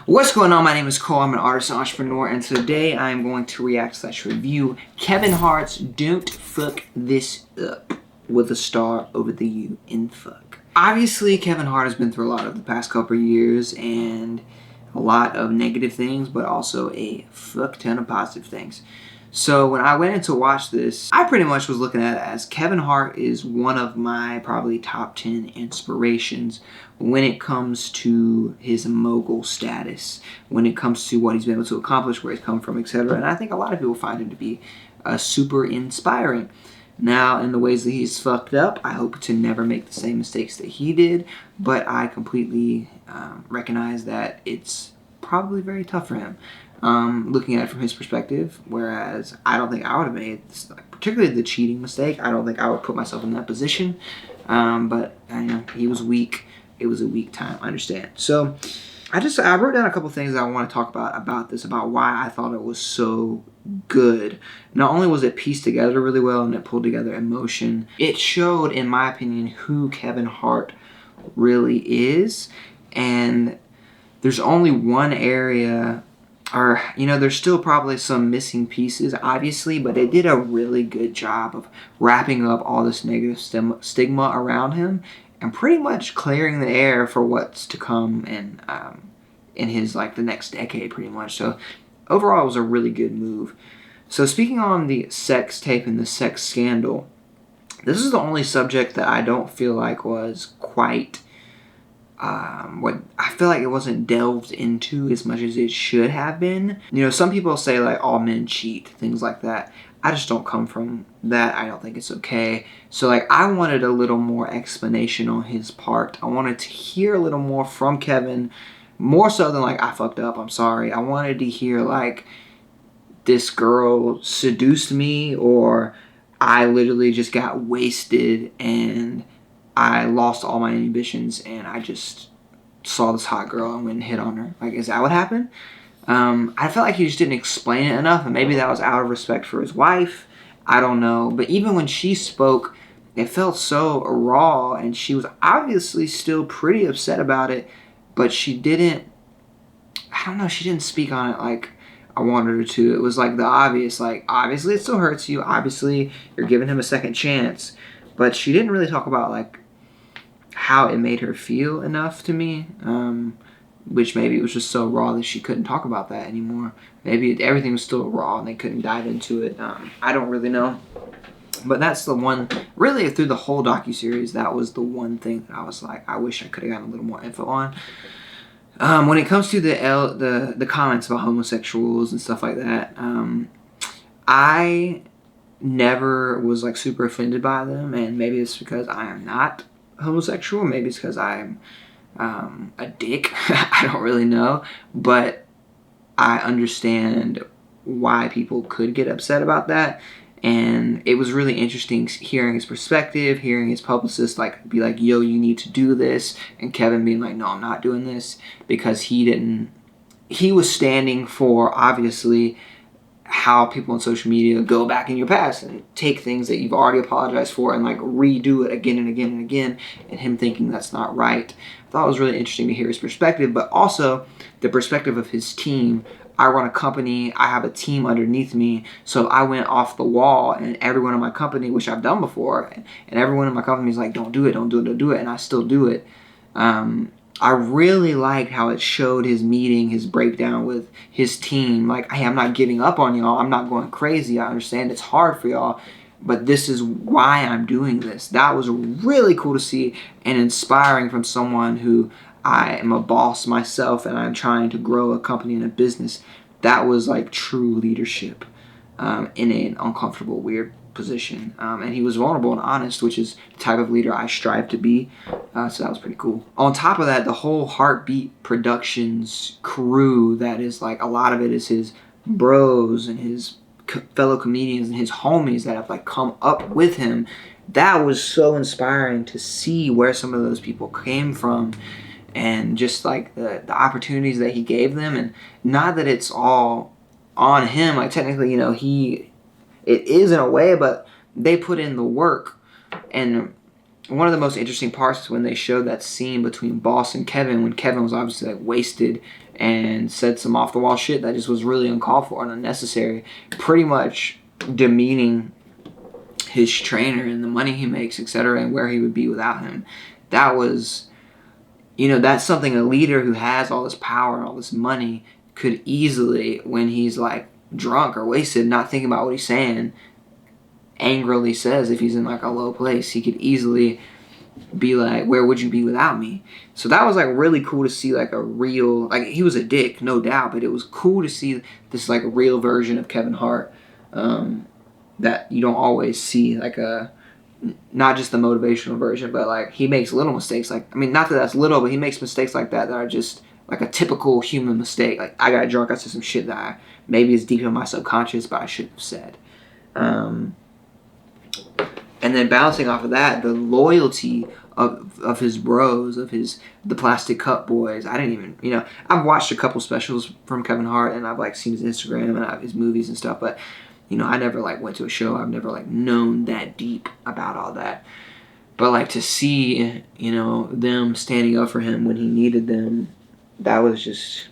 What's going on? My name is Cole. I'm an artist and entrepreneur, and today I'm going to react / review Kevin Hart's Don't Fuck This Up with a star over the U in fuck. Obviously, Kevin Hart has been through a lot of the past couple of years and a lot of negative things, but also a fuck ton of positive things. So when I went in to watch this, I pretty much was looking at it as Kevin Hart is one of my probably top 10 inspirations when it comes to his mogul status, when it comes to what he's been able to accomplish, where he's come from, etc. And I think a lot of people find him to be super inspiring. Now, in the ways that he's fucked up, I hope to never make the same mistakes that he did, but I completely recognize that it's probably very tough for him. Looking at it from his perspective, whereas I don't think I would have made this, particularly the cheating mistake. I don't think I would put myself in that position, but I know he was weak. It was a weak time, I understand. So I wrote down a couple things that I want to talk about this, about why I thought it was so good. Not only was it pieced together really well and it pulled together emotion, it showed, in my opinion, who Kevin Hart really is. And there's only one area, or, you know, there's still probably some missing pieces, obviously, but they did a really good job of wrapping up all this negative stigma around him and pretty much clearing the air for what's to come and in his, like, the next decade, pretty much. So overall, it was a really good move. So speaking on the sex tape and the sex scandal, this is the only subject that I don't feel like was quite what I feel like it wasn't delved into as much as it should have been. You know, some people say like all men cheat, things like that. I just don't come from that. I don't think it's okay. So like I wanted a little more explanation on his part. I wanted to hear a little more from Kevin, more so than like I fucked up, I'm sorry. I wanted to hear like this girl seduced me, or I literally just got wasted and I lost all my inhibitions and I just saw this hot girl and went and hit on her. Like, is that what happened? I felt like he just didn't explain it enough, and maybe that was out of respect for his wife. I don't know. But even when she spoke, it felt so raw, and she was obviously still pretty upset about it, but she didn't, I don't know, she didn't speak on it like I wanted her to. It was like the obvious, like, obviously it still hurts you. Obviously you're giving him a second chance. But she didn't really talk about, like, how it made her feel enough to me, which maybe it was just so raw that she couldn't talk about that anymore. Maybe everything was still raw and they couldn't dive into it. I don't really know. But that's the one, really through the whole docuseries, that was the one thing that I was like, I wish I could have gotten a little more info on. When it comes to the comments about homosexuals and stuff like that, I never was like super offended by them, and maybe it's because I am not homosexual, maybe it's because I'm a dick. I don't really know, but I understand why people could get upset about that, and it was really interesting hearing his perspective, hearing his publicist like be like, yo, you need to do this, and Kevin being like, no, I'm not doing this, because he was standing for, obviously, how people on social media go back in your past and take things that you've already apologized for and like redo it again and again and again, and him thinking that's not right. I thought it was really interesting to hear his perspective, but also the perspective of his team. I run a company, I have a team underneath me, so if I went off the wall and everyone in my company, which I've done before, and everyone in my company is like, don't do it, don't do it, don't do it, and I still do it. I really liked how it showed his meeting, his breakdown with his team. Like, hey, I'm not giving up on y'all. I'm not going crazy. I understand it's hard for y'all, but this is why I'm doing this. That was really cool to see and inspiring from someone who, I am a boss myself and I'm trying to grow a company and a business. That was like true leadership in an uncomfortable, weird position, and he was vulnerable and honest, which is the type of leader I strive to be, so that was pretty cool. On top of that, the whole Heartbeat Productions crew, that is like, a lot of it is his bros and his fellow comedians and his homies that have like come up with him. That was so inspiring to see where some of those people came from, and just like the opportunities that he gave them. And not that it's all on him, like technically, you know, it is in a way, but they put in the work. And one of the most interesting parts is when they showed that scene between Boss and Kevin, when Kevin was obviously like wasted and said some off the wall shit that just was really uncalled for and unnecessary, pretty much demeaning his trainer and the money he makes, etc., and where he would be without him. That was, you know, that's something a leader who has all this power and all this money could easily, when he's like drunk or wasted, not thinking about what he's saying, angrily says, if he's in like a low place, he could easily be like, where would you be without me? So that was like really cool to see, like a real, like, he was a dick, no doubt, but it was cool to see this like real version of Kevin Hart that you don't always see, like a, not just the motivational version, but like he makes little mistakes, like, I mean, not that that's little, but he makes mistakes like that are just like a typical human mistake. Like, I got drunk, I said some shit that maybe is deep in my subconscious, but I shouldn't have said. And then bouncing off of that, the loyalty of his bros, of the Plastic Cup Boys. I didn't even, you know, I've watched a couple specials from Kevin Hart, and I've like seen his Instagram and his movies and stuff, but you know, I never like went to a show. I've never like known that deep about all that. But like to see, you know, them standing up for him when he needed them, that was just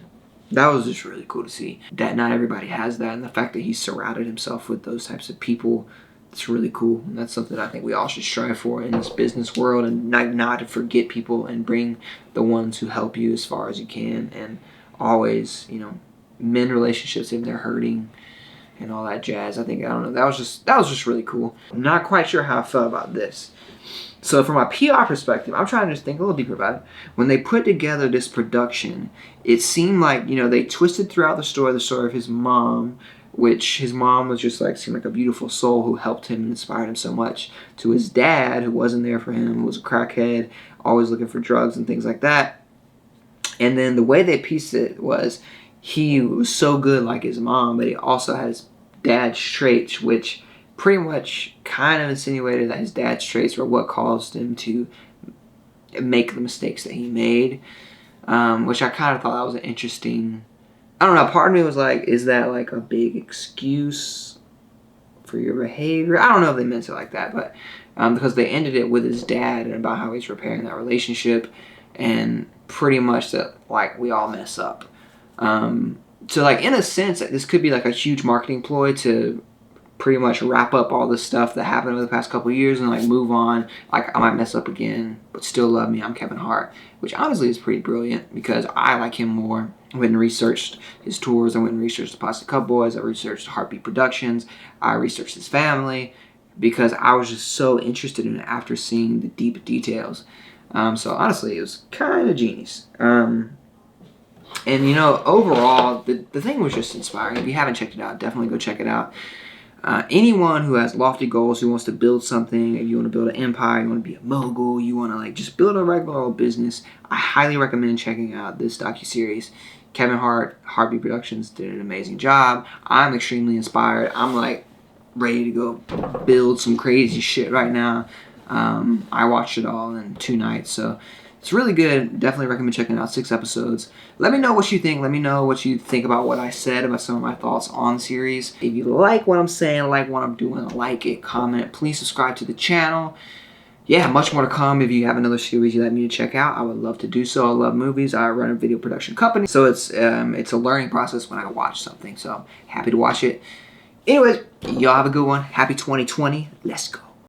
really cool to see. That not everybody has that, and the fact that he surrounded himself with those types of people, it's really cool. And that's something I think we all should strive for in this business world, and not to forget people and bring the ones who help you as far as you can, and always, you know, mend relationships if they're hurting and all that jazz. I think, I don't know, that was just really cool. I'm not quite sure how I felt about this. So from a PR perspective, I'm trying to just think a little deeper about it. When they put together this production, it seemed like, you know, they twisted throughout the story of his mom, which his mom was just like, seemed like a beautiful soul who helped him and inspired him so much, to his dad, who wasn't there for him, who was a crackhead, always looking for drugs and things like that. And then the way they pieced it was, he was so good like his mom, but he also had his dad's traits, which pretty much kind of insinuated that his dad's traits were what caused him to make the mistakes that he made, which I kind of thought that was an interesting, I don't know, part of me was like, is that like a big excuse for your behavior? I don't know if they meant it like that, but because they ended it with his dad and about how he's repairing that relationship, and pretty much that like we all mess up. So like in a sense, this could be like a huge marketing ploy to pretty much wrap up all this stuff that happened over the past couple of years and like move on. Like, I might mess up again, but still love me, I'm Kevin Hart, which honestly is pretty brilliant because I like him more. I went and researched his tours, I went and researched the Plastic Cup Boys, I researched Heartbeat Productions, I researched his family, because I was just so interested in it after seeing the deep details. So honestly, it was kind of genius. And you know, overall, the thing was just inspiring. If you haven't checked it out, definitely go check it out. Anyone who has lofty goals, who wants to build something, if you want to build an empire, you want to be a mogul, you want to like just build a regular old business, I highly recommend checking out this docuseries. Kevin Hart, Heartbeat Productions did an amazing job. I'm extremely inspired. I'm like ready to go build some crazy shit right now. I watched it all in 2 nights, so it's really good. Definitely recommend checking it out. 6 episodes. Let me know what you think. Let me know what you think about what I said, about some of my thoughts on the series. If you like what I'm saying, like what I'm doing, like it, comment. Please subscribe to the channel. Yeah, much more to come. If you have another series you'd like me to check out, I would love to do so. I love movies. I run a video production company, so it's a learning process when I watch something. So happy to watch it. Anyways, y'all have a good one. Happy 2020. Let's go.